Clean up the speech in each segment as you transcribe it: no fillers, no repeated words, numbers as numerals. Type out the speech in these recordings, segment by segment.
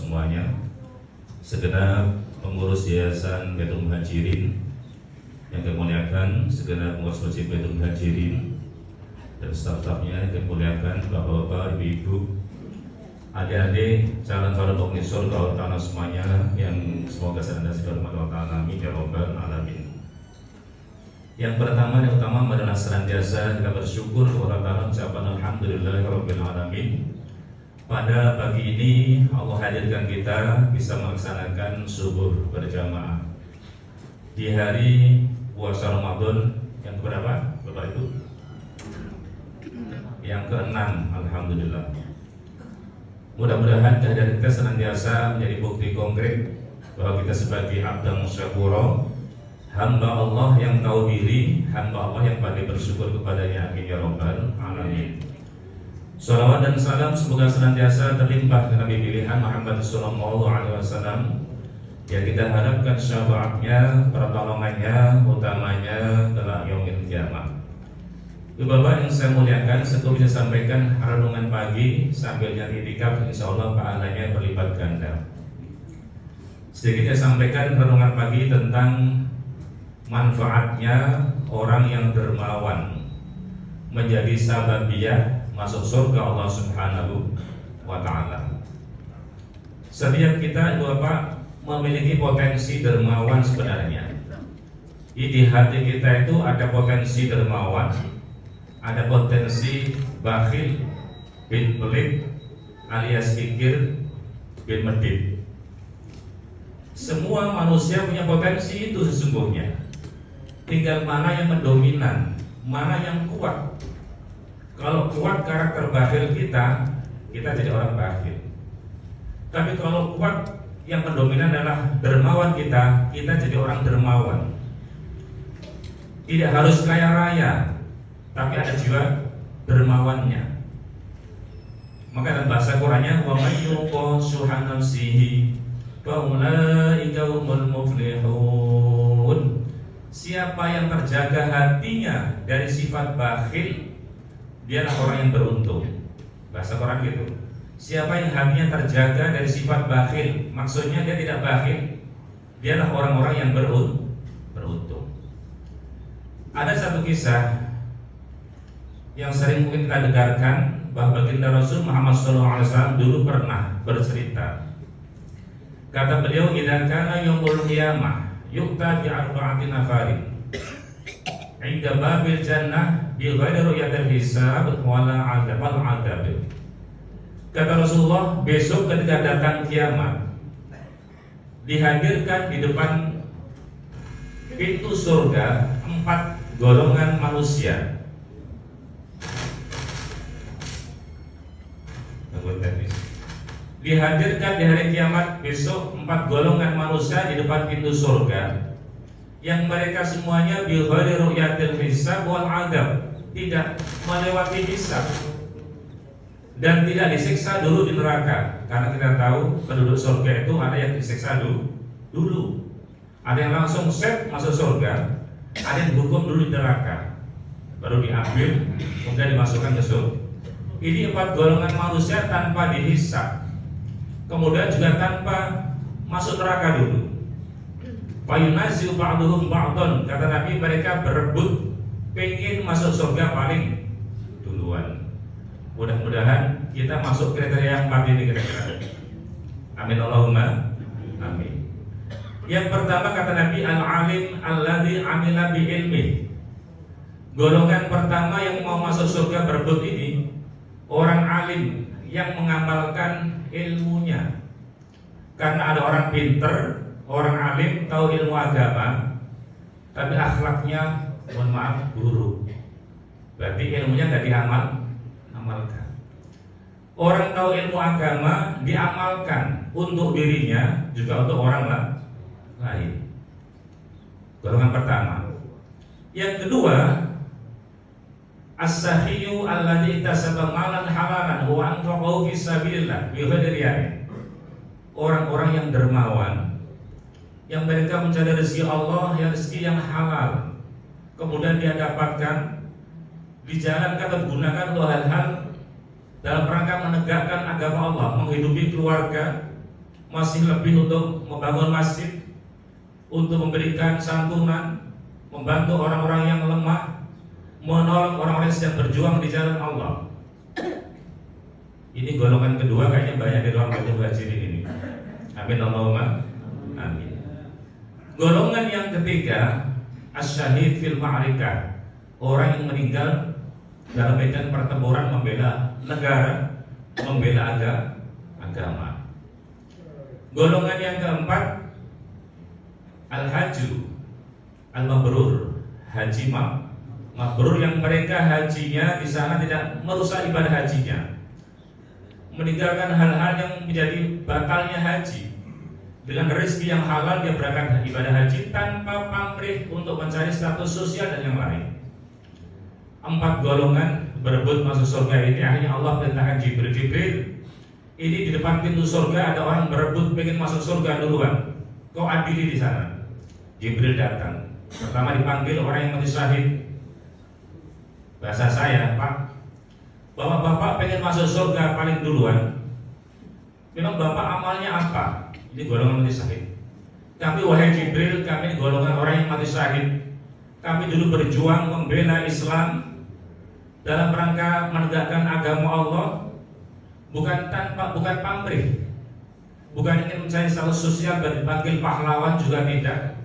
semuanya, segenap pengurus Yayasan Baitul Muhajirin yang kami muliakan, segenap pengurus Masjid Baitul Muhajirin dan staf-stafnya yang kami muliakan, bapak-bapak, ibu-ibu, adik-adik, calon-calon penghuni surga Allah Ta'ala semuanya yang semoga senantiasa dirahmati Allah Ta'ala, amin ya rabbal alamin. Yang pertama dan utama adalah senantiasa kita bersyukur kepada Allah Ta'ala, ucapan alhamdulillahirabbil alamin. Pada pagi ini Allah hadirkan kita bisa melaksanakan subuh berjamaah di hari puasa Ramadan yang keberapa? Bapak Ibu? Yang ke-6, alhamdulillah. Mudah-mudahan kehadiran kita senantiasa menjadi bukti konkret bahwa kita sebagai abdan syakura, hamba Allah yang tahu diri, hamba Allah yang pandai bersyukur kepadanya, amin ya rabbal alamin. Salawat dan salam semoga senantiasa terlimpah ke Nabi pilihan Muhammad sallallahu alaihi wasallam yang kita harapkan syafaatnya, pertolongannya, utamanya dalam yaumil kiamat. Bapak yang saya muliakan, saya bisa sampaikan renungan pagi sambil nyari itikaf, insyaallah pahalanya berlipat ganda. Sedikit saya sampaikan renungan pagi tentang manfaatnya orang yang dermawan menjadi sababiyah masuk surga Allah Subhanahu wa Ta'ala. Setiap kita Bapak memiliki potensi dermawan sebenarnya. Di hati kita itu ada potensi dermawan, ada potensi bakhil bin pelit alias kikir bin medit. Semua manusia punya potensi itu sesungguhnya. Tinggal mana yang mendominan, mana yang kuat. Kalau kuat karakter bakhil kita jadi orang bakhil. Tapi kalau kuat yang mendominan adalah dermawan kita jadi orang dermawan. Tidak harus kaya raya, tapi ada jiwa dermawannya. Maka dalam bahasa Qur'annya wa may yuqa shuha nafsihi fa ulaika humul muflihun. Siapa yang terjaga hatinya dari sifat bakhil, dialah orang yang beruntung. Bahasa Quran gitu. Siapa yang hatinya terjaga dari sifat bakhil, maksudnya dia tidak bakhil, dialah orang-orang yang beruntung. Ada satu kisah yang sering mungkin kita dengarkan bahwa baginda Rasul Muhammad SAW dulu pernah bercerita. Kata beliau, "Idza kana yaumul qiyamah yu'ta bi arba'ati nafarin 'inda babil jannah bi ghairi ru'yatil hisab wala 'adzab wal 'adzab." Kata Rasulullah, besok ketika datang kiamat dihadirkan di depan pintu surga 4 golongan manusia. Dihadirkan di hari kiamat besok 4 golongan manusia di depan pintu surga yang mereka semuanya bil ghairi ru'yatil hisab wal 'adzab, tidak melewati hisab dan tidak disiksa dulu di neraka. Karena kita tahu penduduk surga itu ada yang disiksa dulu. Ada yang langsung set masuk surga, ada yang dihukum dulu di neraka, baru diambil kemudian dimasukkan ke surga. Ini 4 golongan manusia tanpa dihisab, kemudian juga tanpa masuk neraka dulu. Fayunazi'u ba'duhum ba'dun, kata Nabi, mereka berebut pengen masuk surga paling duluan. Mudah-mudahan kita masuk kriteria 4 ini kira-kira. Amin Allahumma amin. Yang pertama kata Nabi, al-alim alladzi amila bi ilmi. Golongan pertama yang mau masuk surga berebut ini orang alim yang mengamalkan ilmunya. Karena ada orang pinter, orang alim, tahu ilmu agama, tapi akhlaknya mohon maaf buruk. Berarti ilmunya nggak diamalkan. Orang tahu ilmu agama diamalkan untuk dirinya juga untuk orang lain. Golongan pertama. Yang kedua, as-sahiyu alladzi iktasaba malan halalan wa anfaqahu fi sabilillah bi ghairi riya'in. Orang-orang yang dermawan, yang mereka mencari rezeki Allah, yang rezeki yang halal, kemudian dia dapatkan dijalankan atau gunakan untuk hal-hal dalam rangka menegakkan agama Allah, menghidupi keluarga, masih lebih untuk membangun masjid, untuk memberikan santunan, membantu orang-orang yang lemah, menolong orang-orang yang sedang berjuang di jalan Allah. Ini golongan kedua, kayaknya banyak di ruang Muhajirin ini. Amin Allahumma amin. Golongan yang ketiga, asyahid fil ma'rikah, orang yang meninggal dalam medan pertempuran membela negara, membela agama. Golongan yang keempat, al-haju al-mabrur, haji mabrur, yang mereka hajinya di sana tidak merusak ibadah hajinya, meninggalkan hal-hal yang menjadi batalnya haji. Dengan rezeki yang halal dia berangkat ibadah haji tanpa pamrih untuk mencari status sosial dan yang lain. 4 golongan berebut masuk surga ini. Akhirnya Allah perintahkan Jibril, ini di depan pintu surga ada orang berebut pengen masuk surga duluan, kau adili di sana. Jibril datang. Pertama dipanggil orang yang mati syahid. Bahasa saya, Pak, bapak pengen masuk surga paling duluan. Memang bapak amalnya apa? Ini golongan mati syahid. Kami wahai Jibril, kami golongan orang yang mati syahid. Kami dulu berjuang membela Islam dalam rangka menegakkan agama Allah, bukan pamrih, bukan ingin mencari status sosial dan dipanggil pahlawan juga tidak,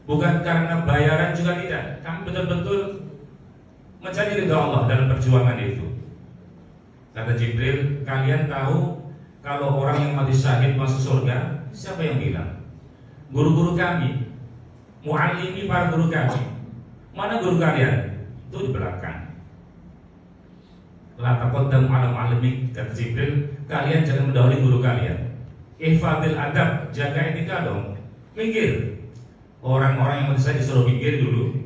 bukan karena bayaran juga tidak. Kami betul-betul mencari ridha Allah dalam perjuangan itu. Kata Jibril, kalian tahu kalau orang yang mati syahid masuk surga? Siapa yang bilang? Guru-guru kami, muallimi, para guru kami. Mana guru kalian? Itu di belakang. La taqaddam ala muallimik, kata Jibril, kalian jangan mendahului guru kalian. Ihfadil adab, jaga etika dong. Minggir. Orang-orang yang mati syahid disuruh minggir dulu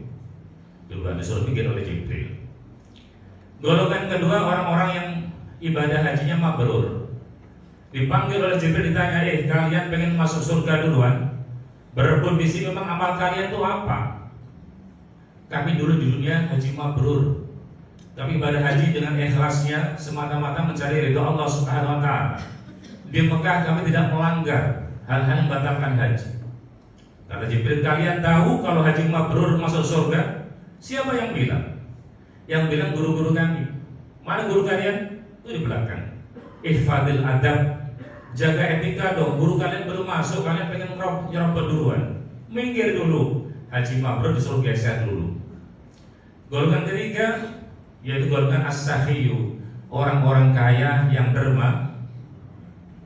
disuruh minggir oleh Jibril. Golongan kedua, orang-orang yang ibadah hajinya mabrur. Dipanggil oleh Jibril, ditanya, kalian pengen masuk surga duluan? Berebut di sini, memang amal kalian itu apa? Kami dulu di dunia haji mabrur. Kami ibadah haji dengan ikhlasnya semata-mata mencari ridho Allah Subhanahu wa taala. Di Mekah kami tidak melanggar hal-hal yang membatalkan haji. Kata Jibril, kalian tahu kalau haji mabrur masuk surga? Siapa yang bilang? Yang bilang guru-guru kami. Mana guru kalian? Itu di belakang. Ihfadil adab, jaga etika dong. Guru kalian belum masuk, kalian pengen nyerobot duluan. Minggir dulu. Haji mabrur disuruh geser dulu. Golongan ketiga yaitu golongan as-sakhiyu, orang-orang kaya yang derma.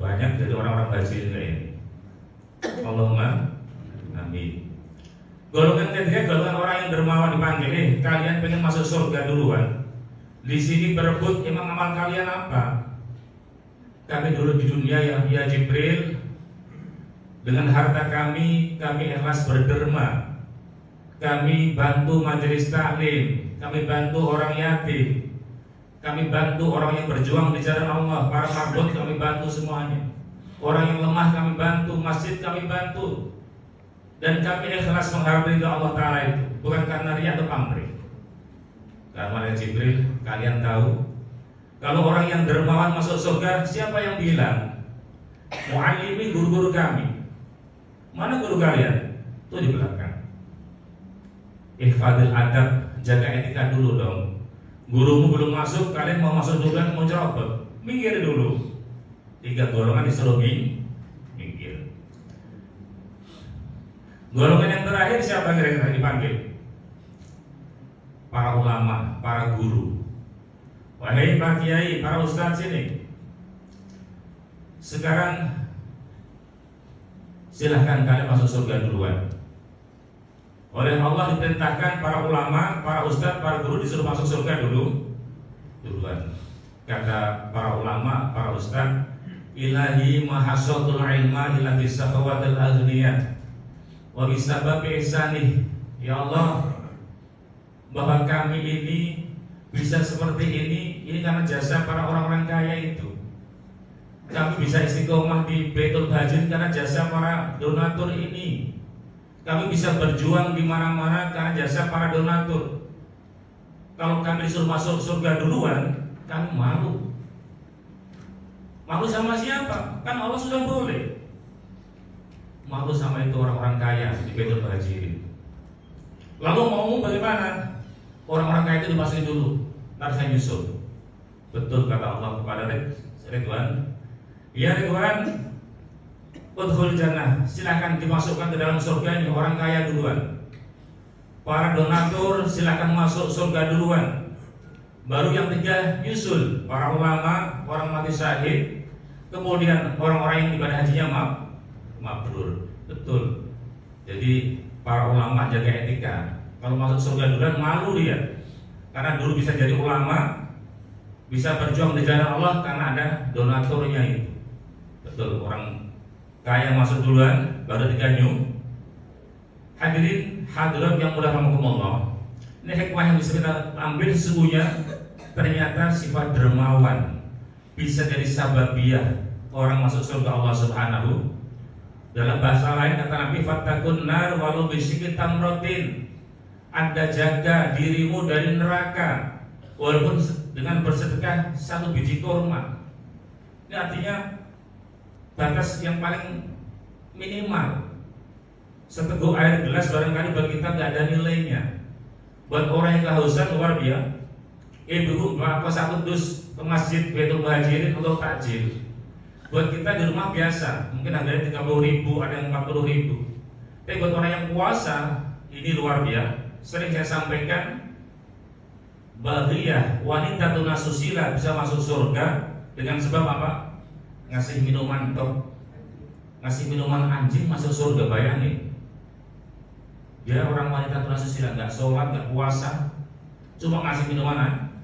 Banyak dari orang-orang bajil ini. Allahumma amin. Golongan ketiga, golongan orang yang dermawan, dipanggil, kalian pengen masuk surga duluan? Di sini berebut, emang amal kalian apa? Kami dulu di dunia ya Jibril, dengan harta kami ikhlas berderma. Kami bantu majelis taklim, kami bantu orang yatim, kami bantu orang yang berjuang di jalan Allah, para marbot kami bantu semuanya. Orang yang lemah kami bantu, masjid kami bantu. Dan kami ikhlas menghargai Allah Ta'ala itu, bukan karena riya atau pamrih. Karena Jibril, kalian tahu kalau orang yang dermawan masuk surga, siapa yang bilang? Muallimi, guru-guru kami. Mana guru kalian? Itu di belakang. Ihfadil adab, jaga etika dulu dong. Gurumu belum masuk, kalian mau masuk duluan, mau cerobot. Minggir dulu. 3 golongan disuruh minggir. Golongan yang terakhir siapa kira-kira dipanggil? Para ulama, para guru. Wahai Pak Kiai, para ustadz sini, sekarang silahkan kalian masuk surga duluan. Oleh Allah diperintahkan para ulama, para ustadz, para guru disuruh masuk surga duluan. Kata para ulama, para ustadz, ilahi mahasatul ilma ila bisakhawatil aghniyah wa bisababi ihsanih. Ya Allah, bahwa kami ini bisa seperti ini karena jasa para orang-orang kaya itu. Kami bisa istiqomah di Baitul Hajin karena jasa para donatur ini. Kami bisa berjuang di mana-mana karena jasa para donatur. Kalau kami disuruh masuk surga duluan, kami malu. Malu sama siapa? Kan Allah sudah boleh. malu sama itu orang-orang kaya di Baitul Muhajirin. Lalu mau bagaimana? Orang-orang kaya itu dimasukin dulu, ntar saya nyusul. Betul kata Allah kepada Ridwan, ya Ridwan, udkhul jannah, silakan dimasukkan ke dalam surga ini orang kaya duluan. Para donatur silakan masuk surga duluan. Baru yang tiga nyusul, para ulama, orang mati syahid, kemudian orang-orang yang ibadah hajinya mabrur. Betul. Jadi para ulama jaga etika. Kalau masuk surga duluan malu dia, karena dulu bisa jadi ulama, bisa berjuang di jalan Allah karena ada donaturnya itu. Betul, orang kaya masuk duluan, baru tiga nyu. Hadirin hadirat yang mudah rahimakumullah. Ini hikmah yang bisa kita ambil sesungguhnya, ternyata sifat dermawan bisa jadi sababiyah orang masuk surga Allah Subhanahu. Dalam bahasa lain kata Nabi, fattakun nar walau bisyikki tamratin. Anda jaga dirimu dari neraka walaupun dengan bersedekah satu biji kurma. Ini artinya batas yang paling minimal. Seteguk air gelas barangkali bagi kita nggak ada nilainya. Buat orang yang kehausan luar biasa. Ibu bapak satu dus ke masjid Baitul Muhajirin untuk takjil. Buat kita di rumah biasa, mungkin harganya 30.000, ada yang 40.000. Tapi buat orang yang puasa, ini luar biasa. Sering saya sampaikan, bahiyah wanita tunasusila bisa masuk surga dengan sebab apa? Ngasih minuman top, ngasih minuman anjing masuk surga, bayangin. Dia orang wanita tunasusila, nggak sholat, nggak puasa, cuma ngasih minuman.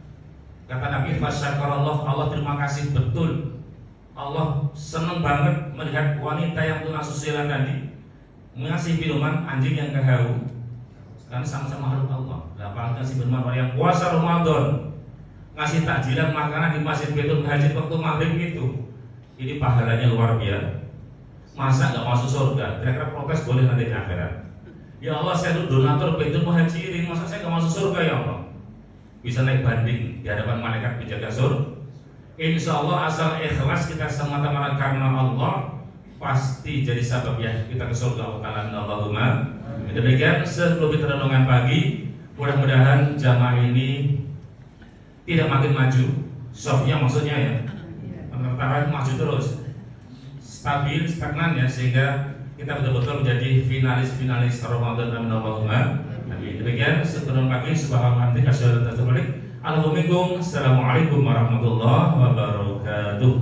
Kata Nabi, fasyakarallah, Allah terima kasih betul. Allah senang banget melihat wanita yang tunasusila tadi ngasih minuman anjing yang kehau, karena sama-sama makhluk Allah. Apalagi ngasih minuman orang yang puasa Ramadan, ngasih takjilan makanan di masjid Baitul Muhajirin waktu maghrib itu, ini pahalanya luar biasa. Masa nggak masuk surga? Kira-kira protes boleh nanti di akhirat. Ya Allah, saya itu donatur Baitul Muhajirin, masa saya nggak masuk surga ya Allah? Bisa naik banding di hadapan malaikat penjaga surga. Insya Allah asal ikhlas kita semata-mata karena Allah, pasti jadi sabab ya kita ke surga. Allahumma. Demikian sebelum kita renungan pagi, mudah-mudahan jamaah ini tidak makin maju, softnya maksudnya ya, antara maju terus, stabil, stagnan ya, sehingga kita betul-betul menjadi finalis Ramadan. Allahumma. Demikian sebelum pagi, subhanallah, Assalamualaikum warahmatullahi wabarakatuh.